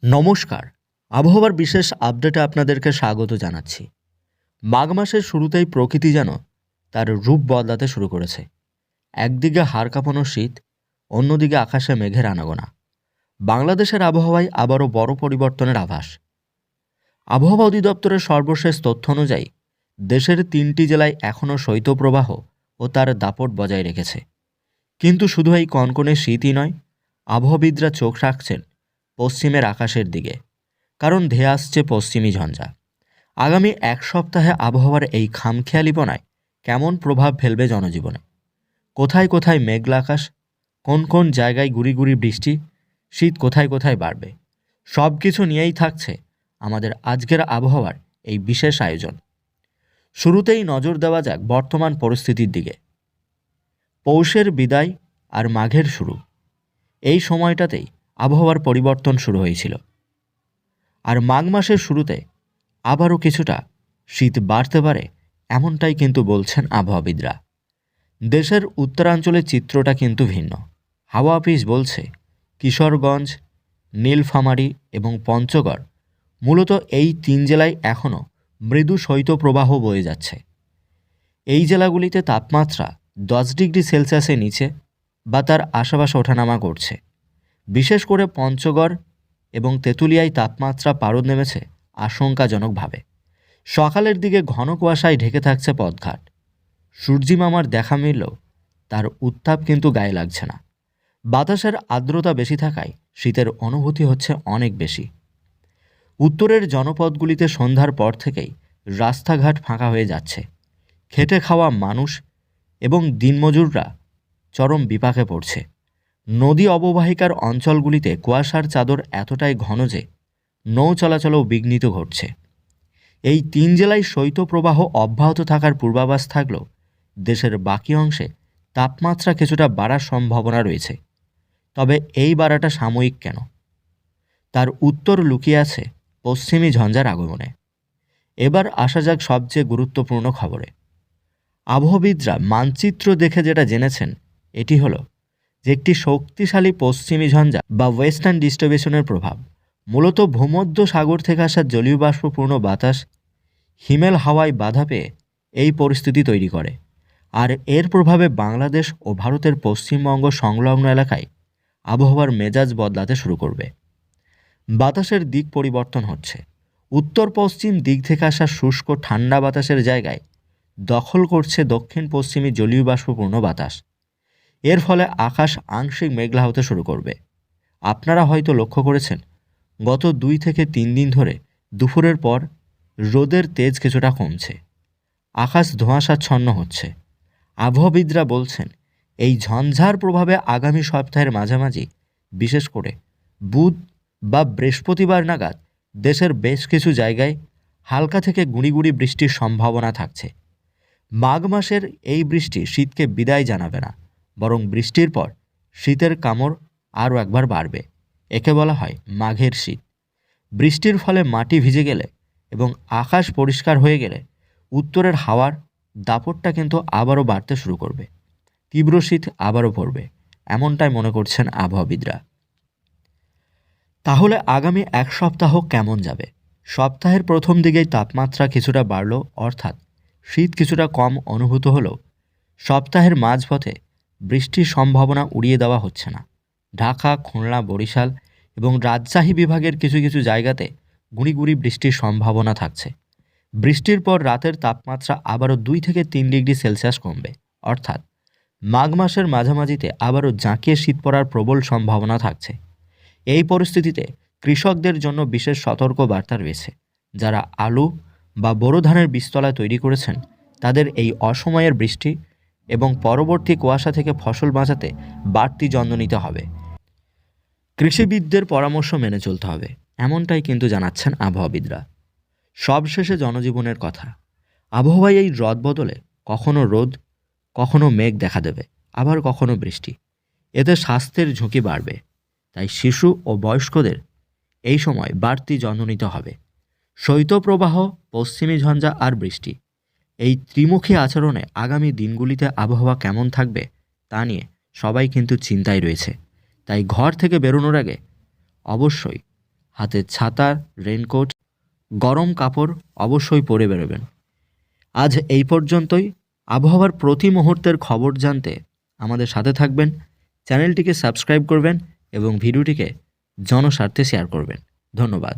নমস্কার। আবহাওয়ার বিশেষ আপডেটে আপনাদেরকে স্বাগত জানাচ্ছি। মাঘ মাসের শুরুতেই প্রকৃতি যেন তার রূপ বদলাতে শুরু করেছে। একদিকে হাড় কাঁপানো শীত, অন্যদিকে আকাশে মেঘের আনাগোনা। বাংলাদেশের আবহাওয়ায় আবারও বড় পরিবর্তনের আভাস। আবহাওয়া অধিদপ্তরের সর্বশেষ তথ্য অনুযায়ী দেশের 3টি জেলায় এখনও শৈত্যপ্রবাহ ও তার দাপট বজায় রেখেছে। কিন্তু শুধু এই কনকনে শীতই নয়, আবহাওয়াবিদরা চোখ রাখছেন পশ্চিমের আকাশের দিকে, কারণ ধেয়ে আসছে পশ্চিমী ঝঞ্ঝা। আগামী এক সপ্তাহে আবহাওয়ার এই খামখেয়ালিপনায় কেমন প্রভাব ফেলবে জনজীবনে? কোথায় কোথায় মেঘলা আকাশ, কোন কোন জায়গায় গুড়ি গুড়ি বৃষ্টি, শীত কোথায় কোথায় বাড়বে, সব কিছু নিয়েই থাকছে আমাদের আজকের আবহাওয়ার এই বিশেষ আয়োজন। শুরুতেই নজর দেওয়া যাক বর্তমান পরিস্থিতির দিকে। পৌষের বিদায় আর মাঘের শুরু, এই সময়টাতেই আবহাওয়ার পরিবর্তন শুরু হয়েছিল। আর মাঘ মাসের শুরুতে আবারও কিছুটা শীত বাড়তে পারে, এমনটাই কিন্তু বলছেন আবহাওয়াবিদরা। দেশের উত্তরাঞ্চলের চিত্রটা কিন্তু ভিন্ন। হাওয়া অফিস বলছে কিশোরগঞ্জ, নীলফামারী এবং পঞ্চগড়, মূলত এই 3 জেলায় এখনও মৃদু শৈত্যপ্রবাহ বয়ে যাচ্ছে। এই জেলাগুলিতে তাপমাত্রা 10 ডিগ্রি সেলসিয়াসের নিচে বা তার আশেপাশে ওঠানামা করছে। বিশেষ করে পঞ্চগড় এবং তেঁতুলিয়ায় তাপমাত্রা পারদ নেমেছে আশঙ্কাজনকভাবে। সকালের দিকে ঘন কুয়াশায় ঢেকে থাকছে পথঘাট। সূর্যিমামার দেখা মিললেও তার উত্তাপ কিন্তু গায়ে লাগছে না। বাতাসের আর্দ্রতা বেশি থাকায় শীতের অনুভূতি হচ্ছে অনেক বেশি। উত্তরের জনপদগুলিতে সন্ধ্যার পর থেকেই রাস্তাঘাট ফাঁকা হয়ে যাচ্ছে। খেটে খাওয়া মানুষ এবং দিনমজুররা চরম বিপাকে পড়ছে। নদী অববাহিকার অঞ্চলগুলিতে কুয়াশার চাদর এতটাই ঘন যে নৌ চলাচলও বিঘ্নিত ঘটছে। এই 3 জেলায় শৈত্যপ্রবাহ অব্যাহত থাকার পূর্বাভাস থাকলেও দেশের বাকি অংশে তাপমাত্রা কিছুটা বাড়ার সম্ভাবনা রয়েছে। তবে এই বাড়াটা সাময়িক কেন, তার উত্তর লুকিয়ে আছে পশ্চিমী ঝঞ্ঝার আগমনে। এবার আসা যাক সবচেয়ে গুরুত্বপূর্ণ খবরে। আবহাওয়াবিদরা মানচিত্র দেখে যেটা জেনেছেন এটি হলো যে একটি শক্তিশালী পশ্চিমী ঝঞ্ঝা বা ওয়েস্টার্ন ডিস্টার্বেশনের প্রভাব, মূলত ভূমধ্য সাগর থেকে আসা জলীয় বাষ্পপূর্ণ বাতাস হিমেল হাওয়ায় বাধা পেয়ে এই পরিস্থিতি তৈরি করে। আর এর প্রভাবে বাংলাদেশ ও ভারতের পশ্চিমবঙ্গ সংলগ্ন এলাকায় আবহাওয়ার মেজাজ বদলাতে শুরু করবে। বাতাসের দিক পরিবর্তন হচ্ছে। উত্তর পশ্চিম দিক থেকে আসা শুষ্ক ঠান্ডা বাতাসের জায়গায় দখল করছে দক্ষিণ পশ্চিমী জলীয় বাষ্পপূর্ণ বাতাস। এর ফলে আকাশ আংশিক মেঘলা হতে শুরু করবে। আপনারা হয়তো লক্ষ্য করেছেন গত 2 থেকে 3 দিন ধরে দুপুরের পর রোদের তেজ কিছুটা কমছে, আকাশ ধোঁয়াশাচ্ছন্ন হচ্ছে। আবহাওয়াবিদরা বলছেন এই ঝঞ্ঝার প্রভাবে আগামী সপ্তাহের মাঝামাঝি, বিশেষ করে বুধ বা বৃহস্পতিবার নাগাদ দেশের বেশ কিছু জায়গায় হালকা থেকে গুঁড়ি গুঁড়ি বৃষ্টির সম্ভাবনা থাকছে। মাঘ মাসের এই বৃষ্টি শীতকে বিদায় জানাবে না, বরং বৃষ্টির পর শীতের কামড় আরও একবার বাড়বে। একে বলা হয় মাঘের শীত। বৃষ্টির ফলে মাটি ভিজে গেলে এবং আকাশ পরিষ্কার হয়ে গেলে উত্তরের হাওয়ার দাপটটা কিন্তু আবারও বাড়তে শুরু করবে। তীব্র শীত আবারও পড়বে, এমনটাই মনে করছেন আবহাওয়াবিদরা। তাহলে আগামী এক সপ্তাহ কেমন যাবে? সপ্তাহের প্রথম দিকেই তাপমাত্রা কিছুটা বাড়ল, অর্থাৎ শীত কিছুটা কম অনুভূত হলেও সপ্তাহের মাঝপথে বৃষ্টির সম্ভাবনা উড়িয়ে দেওয়া হচ্ছে না। ঢাকা, খুলনা, বরিশাল এবং রাজশাহী বিভাগের কিছু কিছু জায়গাতে গুঁড়ি গুঁড়ি বৃষ্টির সম্ভাবনা থাকছে। বৃষ্টির পর রাতের তাপমাত্রা আবারও 2 থেকে 3 ডিগ্রি সেলসিয়াস কমবে, অর্থাৎ মাঘ মাসের মাঝামাঝিতে আবারও জাঁকিয়ে শীত পড়ার প্রবল সম্ভাবনা থাকছে। এই পরিস্থিতিতে কৃষকদের জন্য বিশেষ সতর্ক বার্তা রয়েছে। যারা আলু বা বোরো ধানের বীজতলা তৈরি করেছেন তাদের এই অসময়ের বৃষ্টি এবং পরবর্তী কুয়াশা থেকে ফসল বাঁচাতে বাড়তি যত্ন নিতে হবে। কৃষিবিদদের পরামর্শ মেনে চলতে হবে, এমনটাই কিন্তু জানাচ্ছেন আবহাওয়াবিদরা। সবশেষে জনজীবনের কথা। আবহাওয়ায় এই রদবদলে কখনো রোদ, কখনো মেঘ দেখা দেবে, আবার কখনো বৃষ্টি। এতে স্বাস্থ্যের ঝুঁকি বাড়বে। তাই শিশু ও বয়স্কদের এই সময় বাড়তি যত্ন নিতে হবে। শৈত্যপ্রবাহ, পশ্চিমী ঝঞ্ঝা আর বৃষ্টি, এই ত্রিমুখী আচরণে আগামী দিনগুলিতে আবহাওয়া কেমন থাকবে তা নিয়ে সবাই কিন্তু চিন্তায় রয়েছে। তাই ঘর থেকে বেরোনোর আগে অবশ্যই হাতে ছাতা, রেইনকোট, গরম কাপড় অবশ্যই পরে বেরোবেন। আজ এই পর্যন্তই। আবহাওয়ার প্রতি মুহূর্তের খবর জানতে আমাদের সাথে থাকবেন, চ্যানেলটিকে সাবস্ক্রাইব করবেন এবং ভিডিওটিকে জনস্বার্থে শেয়ার করবেন। ধন্যবাদ।